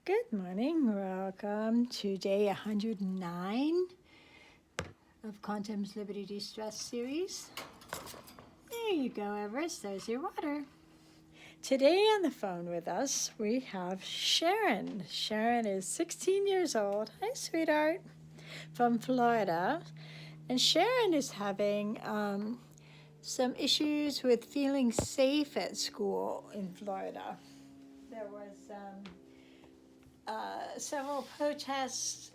Good morning. Welcome to day 109 of Quantum's Liberty DeStress series. There you go, Everest. There's your water. Today on the phone with us, we have Sharon. Sharon is 16 years old. Hi, sweetheart. From Florida. And Sharon is having some issues with feeling safe at school in Florida. There was several protests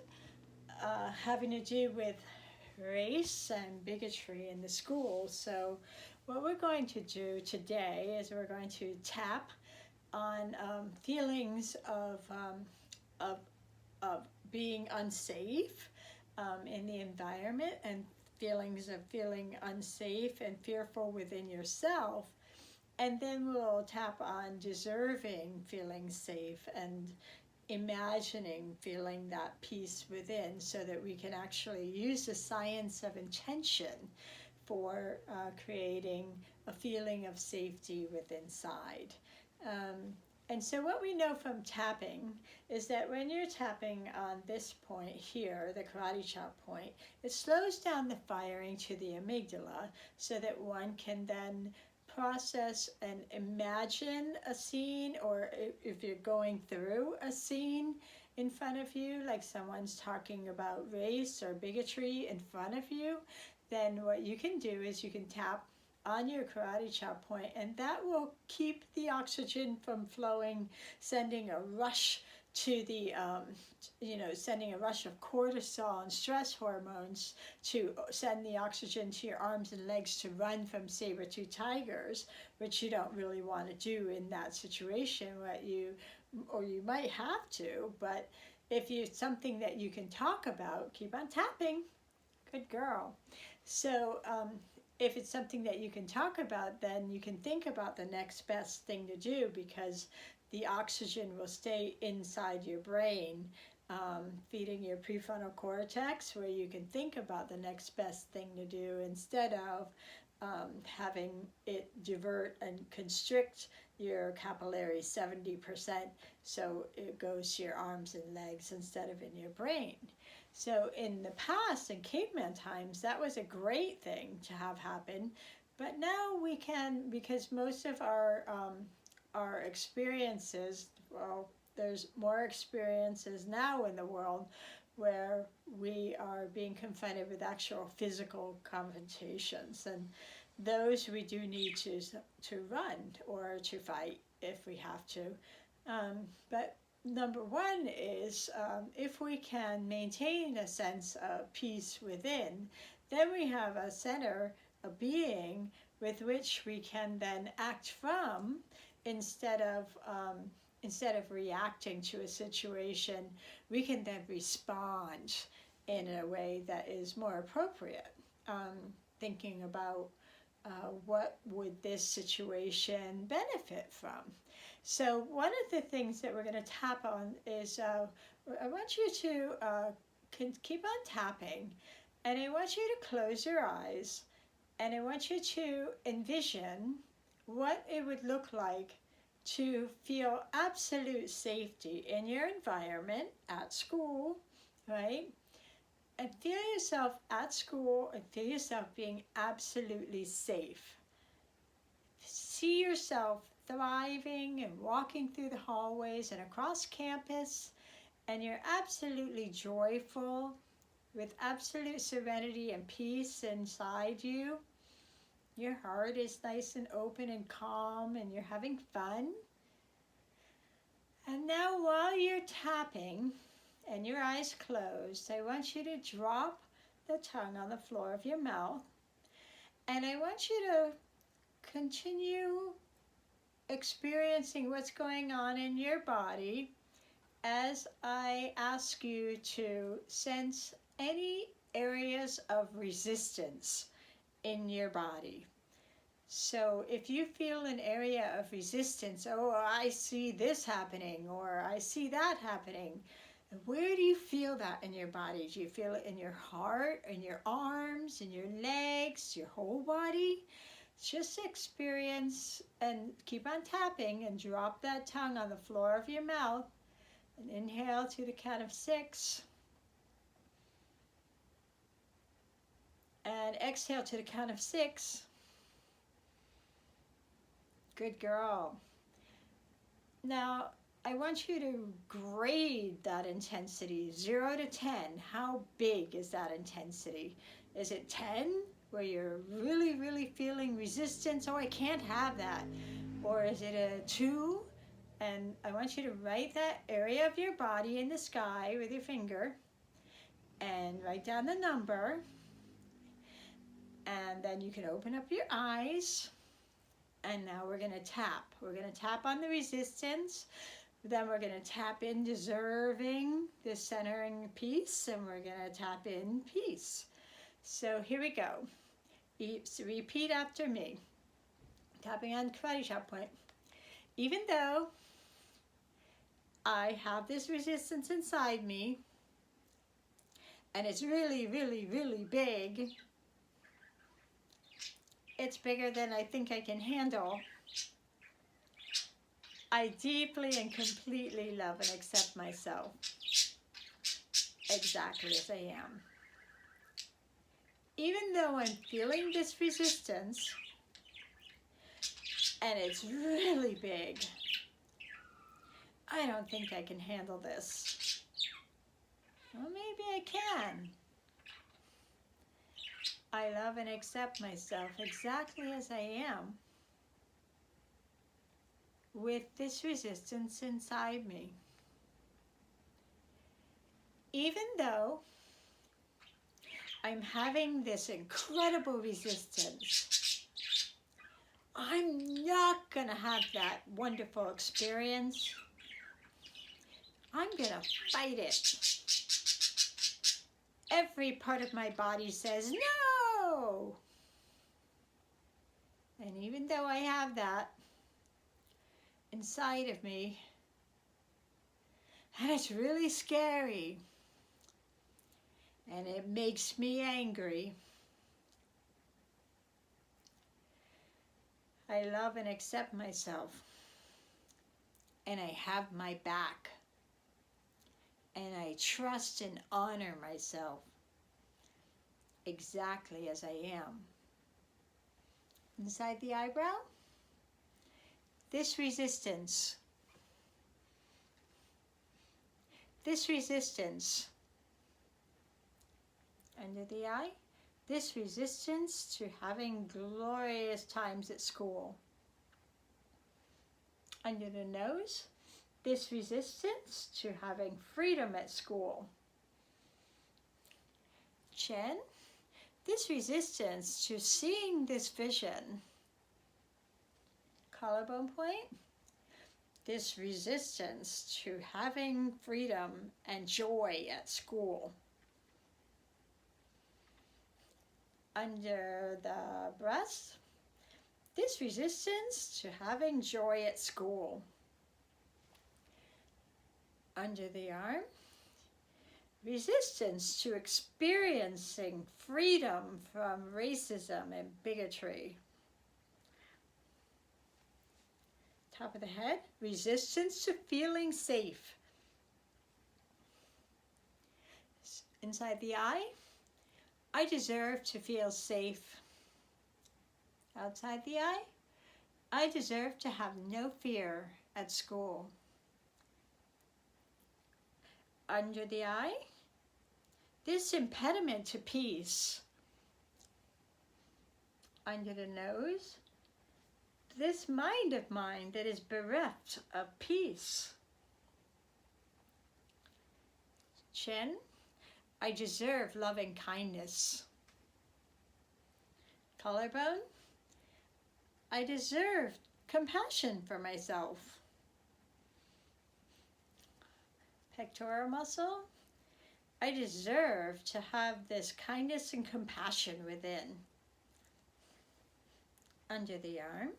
having to do with race and bigotry in the school. So what we're going to do today is we're going to tap on feelings of, of being unsafe in the environment, and feelings of feeling unsafe and fearful within yourself. And then we'll tap on deserving feeling safe and imagining feeling that peace within, so that we can actually use the science of intention for creating a feeling of safety within inside. And so what we know from tapping is that when you're tapping on this point here, the karate chop point, it slows down the firing to the amygdala so that one can then process and imagine a scene, or if you're going through a scene in front of you, like someone's talking about race or bigotry in front of you, then what you can do is you can tap on your karate chop point, and that will keep the oxygen from flowing, sending a rush to the, sending a rush of cortisol and stress hormones to send the oxygen to your arms and legs to run from saber-tooth tigers, which you don't really want to do in that situation. Or you might have to, but if it's something that you can talk about, keep on tapping. Good girl. So if it's something that you can talk about, then you can think about the next best thing to do, because the oxygen will stay inside your brain, feeding your prefrontal cortex, where you can think about the next best thing to do instead of having it divert and constrict your capillary 70%, so it goes to your arms and legs instead of in your brain. So in the past, in caveman times, that was a great thing to have happen. But now we can, because most of our experiences, well, there's more experiences now in the world where we are being confronted with actual physical confrontations, and those we do need to run or to fight if we have to. But number one is if we can maintain a sense of peace within, then we have a center, a being with which we can then act from, instead of reacting to a situation. We can then respond in a way that is more appropriate, thinking about what would this situation benefit from. So one of the things that we're going to tap on is I want you to keep on tapping, and I want you to close your eyes, and I want you to envision what it would look like to feel absolute safety in your environment at school, right? And feel yourself at school and feel yourself being absolutely safe. See yourself thriving and walking through the hallways and across campus, and you're absolutely joyful with absolute serenity and peace inside you. Your heart is nice and open and calm, and you're having fun. And now, while you're tapping and your eyes closed, I want you to drop the tongue on the floor of your mouth, and I want you to continue experiencing what's going on in your body as I ask you to sense any areas of resistance in your body. So if you feel an area of resistance, oh, I see this happening, or I see that happening, where do you feel that in your body? Do you feel it in your heart, in your arms, in your legs, your whole body? Just experience and keep on tapping and drop that tongue on the floor of your mouth And inhale to the count of 6. And exhale to the count of 6. Good girl. Now, I want you to grade that intensity, 0 to 10. How big is that intensity? Is it 10, where you're really, really feeling resistance? Oh, I can't have that. Or is it a 2? And I want you to write that area of your body in the sky with your finger and write down the number. And then you can open up your eyes. And now we're going to tap. We're going to tap on the resistance. Then we're going to tap in deserving, the centering piece. And we're going to tap in peace. So here we go. Repeat after me. Tapping on karate chop point. Even though I have this resistance inside me, and it's really, really, really big, it's bigger than I think I can handle, I deeply and completely love and accept myself exactly as I am. Even though I'm feeling this resistance, and it's really big, I don't think I can handle this. Well, maybe I can. I love and accept myself exactly as I am, with this resistance inside me. Even though I'm having this incredible resistance, I'm not going to have that wonderful experience. I'm going to fight it. Every part of my body says, no! And even though I have that inside of me, and it's really scary, and it makes me angry, I love and accept myself, and I have my back, and I trust and honor myself exactly as I am. Inside the eyebrow, this resistance under the eye, this resistance to having glorious times at school. Under the nose, this resistance to having freedom at school. Chin, this resistance to seeing this vision. Collarbone point, this resistance to having freedom and joy at school. Under the breast, this resistance to having joy at school. Under the arm, resistance to experiencing freedom from racism and bigotry. Top of the head, resistance to feeling safe. Inside the eye, I deserve to feel safe. Outside the eye, I deserve to have no fear at school. Under the eye, this impediment to peace. Under the nose, this mind of mine that is bereft of peace. Chin, I deserve loving kindness. Collarbone, I deserve compassion for myself. Pectoral muscle, I deserve to have this kindness and compassion within. Under the arm,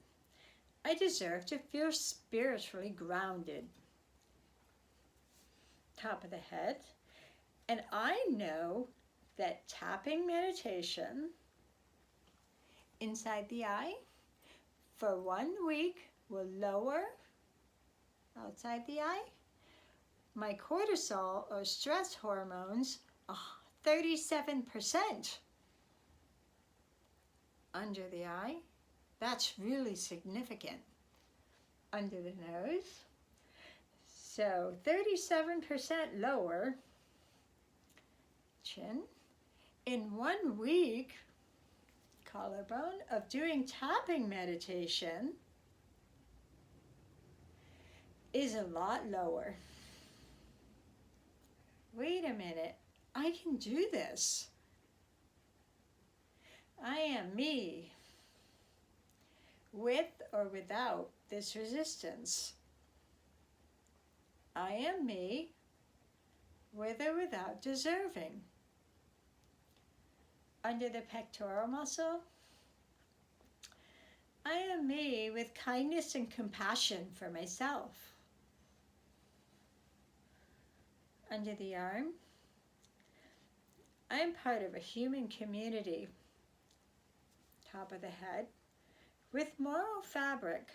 I deserve to feel spiritually grounded. Top of the head, and I know that tapping meditation inside the eye for 1 week will lower, outside the eye, my cortisol or stress hormones 37% under the eye. That's really significant. Under the nose. So 37% lower. Chin. In 1 week, collarbone, of doing tapping meditation is a lot lower. Wait a minute, I can do this. I am me, with or without this resistance. I am me, with or without deserving. Under the pectoral muscle, I am me with kindness and compassion for myself. Under the arm, I am part of a human community. Top of the head, with moral fabric.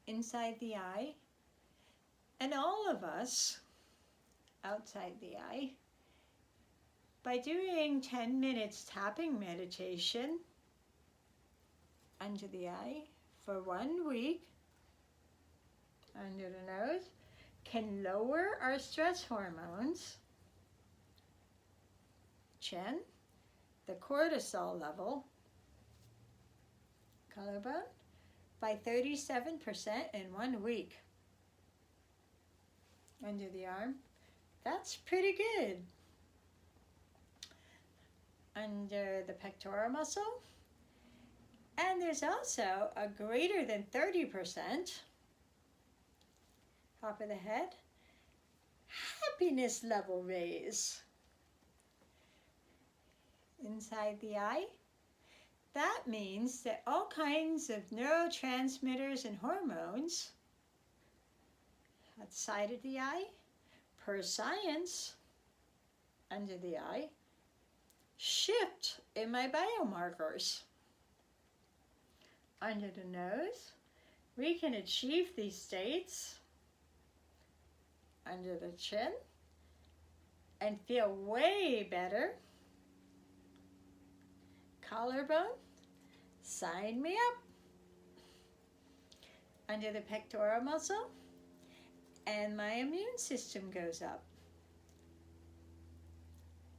Inside the eye, and all of us outside the eye, by doing 10 minutes tapping meditation under the eye for 1 week, under the nose, can lower our stress hormones, chin, the cortisol level, collarbone, by 37% in 1 week. Under the arm, that's pretty good. Under the pectoral muscle, and there's also a greater than 30%, top of the head, happiness level raise. Inside the eye, that means that all kinds of neurotransmitters and hormones outside of the eye, per science, under the eye, shift in my biomarkers. Under the nose, we can achieve these states under the chin and feel way better. Collarbone, sign me up. Under the pectoral muscle, and my immune system goes up.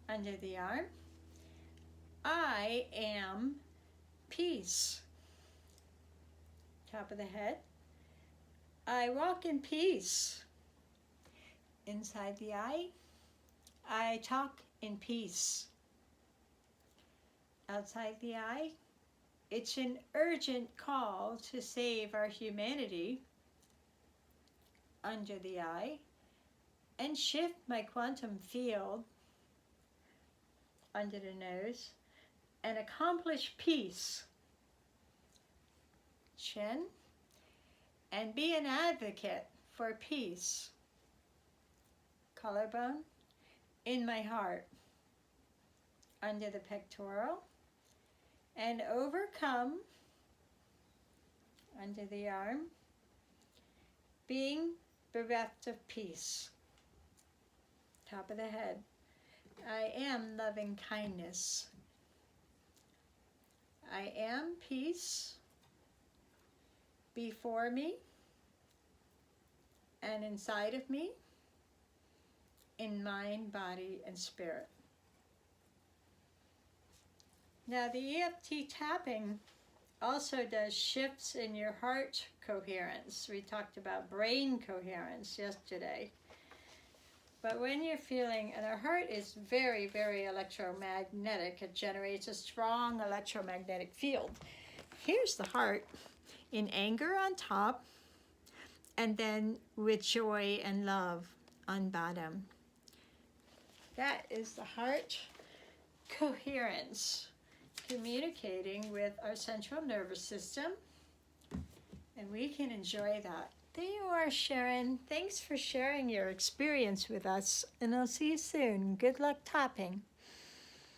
Under the arm, I am peace. Top of the head, I walk in peace. Inside the eye, I talk in peace. Outside the eye, it's an urgent call to save our humanity. Under the eye, and shift my quantum field under the nose and accomplish peace. Chin, and be an advocate for peace. Collarbone, in my heart. Under the pectoral, and overcome under the arm, being bereft of peace. Top of the head, I am loving kindness. I am peace before me and inside of me, in mind, body, and spirit. Now the EFT tapping also does shifts in your heart coherence. We talked about brain coherence yesterday. But when you're feeling, and our heart is very, very electromagnetic, it generates a strong electromagnetic field. Here's the heart in anger on top, and then with joy and love on bottom. That is the heart coherence, communicating with our central nervous system, and we can enjoy that. There you are, Sharon. Thanks for sharing your experience with us, and I'll see you soon. Good luck tapping.